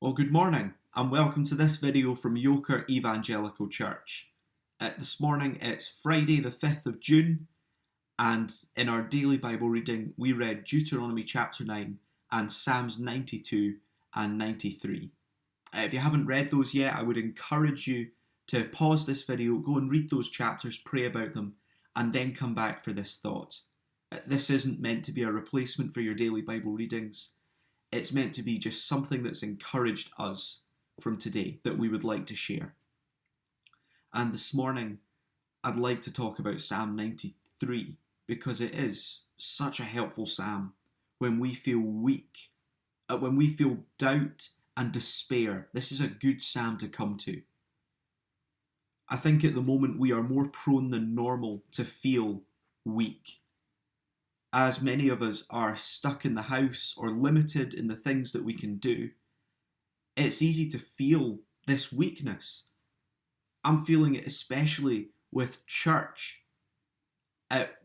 Well, good morning and welcome to this video from Yoker Evangelical Church. This morning it's Friday the 5th of June, and in our daily Bible reading we read Deuteronomy chapter 9 and Psalms 92 and 93. If you haven't read those yet, I would encourage you to pause this video, go and read those chapters, pray about them, and then come back for this thought. This isn't meant to be a replacement for your daily Bible readings. It's meant to be just something that's encouraged us from today that we would like to share. And this morning, I'd like to talk about Psalm 93 because it is such a helpful psalm when we feel weak, when we feel doubt and despair. This is a good psalm to come to. I think at the moment we are more prone than normal to feel weak, as many of us are stuck in the house or limited in the things that we can do. It's easy to feel this weakness. I'm feeling it especially with church.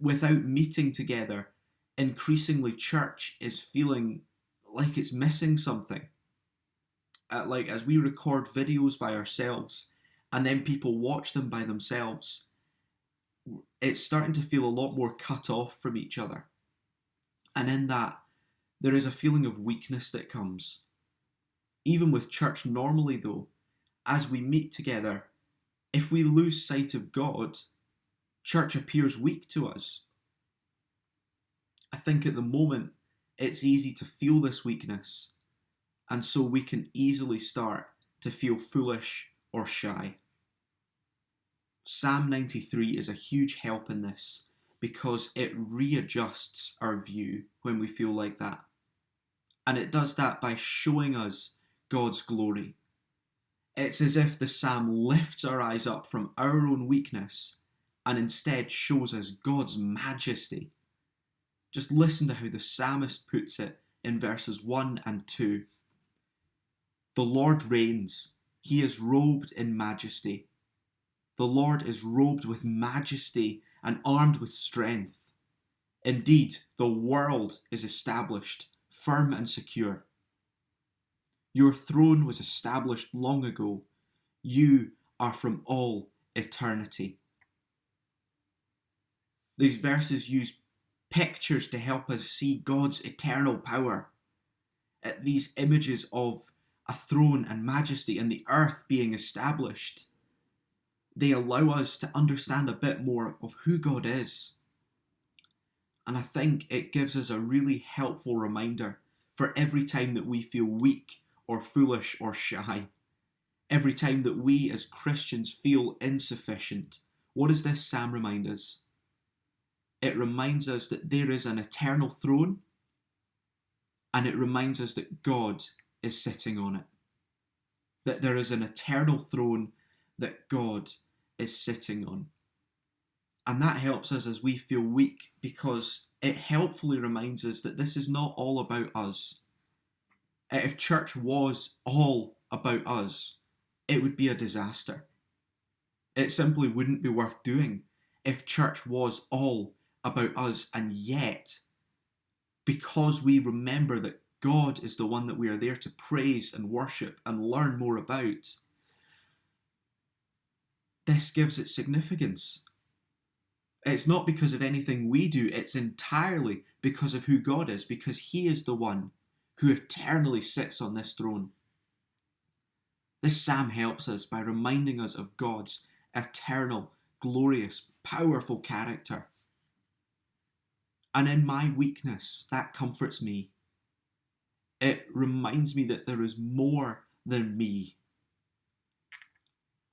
Without meeting together, increasingly church is feeling like it's missing something. Like as we record videos by ourselves and then people watch them by themselves, it's starting to feel a lot more cut off from each other. And in that, there is a feeling of weakness that comes. Even with church normally though, as we meet together, if we lose sight of God, church appears weak to us. I think at the moment, it's easy to feel this weakness, and so we can easily start to feel foolish or shy. Psalm 93 is a huge help in this, because it readjusts our view when we feel like that. And it does that by showing us God's glory. It's as if the psalm lifts our eyes up from our own weakness and instead shows us God's majesty. Just listen to how the psalmist puts it in verses 1 and 2. The Lord reigns. He is robed in majesty. The Lord is robed with majesty and armed with strength. Indeed, the world is established, firm and secure. Your throne was established long ago. You are from all eternity. These verses use pictures to help us see God's eternal power. These images of a throne and majesty and the earth being established, they allow us to understand a bit more of who God is. And I think it gives us a really helpful reminder for every time that we feel weak or foolish or shy. Every time that we as Christians feel insufficient. What does this psalm remind us? It reminds us that there is an eternal throne, and it reminds us that God is sitting on it. That there is an eternal throne that God is sitting on. And that helps us as we feel weak, because it helpfully reminds us that this is not all about us. If church was all about us, it would be a disaster. It simply wouldn't be worth doing if church was all about us. And yet, because we remember that God is the one that we are there to praise and worship and learn more about, this gives it significance. It's not because of anything we do, it's entirely because of who God is, because He is the one who eternally sits on this throne. This psalm helps us by reminding us of God's eternal, glorious, powerful character. And in my weakness, that comforts me. It reminds me that there is more than me.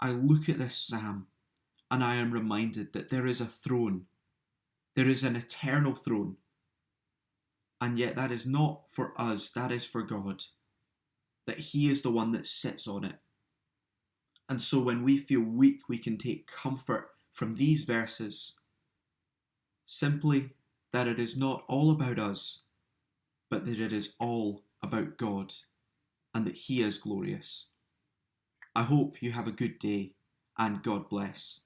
I look at this psalm and I am reminded that there is a throne. There is an eternal throne. And yet that is not for us, that is for God. That He is the one that sits on it. And so when we feel weak, we can take comfort from these verses. Simply that it is not all about us, but that it is all about God, and that He is glorious. I hope you have a good day, and God bless.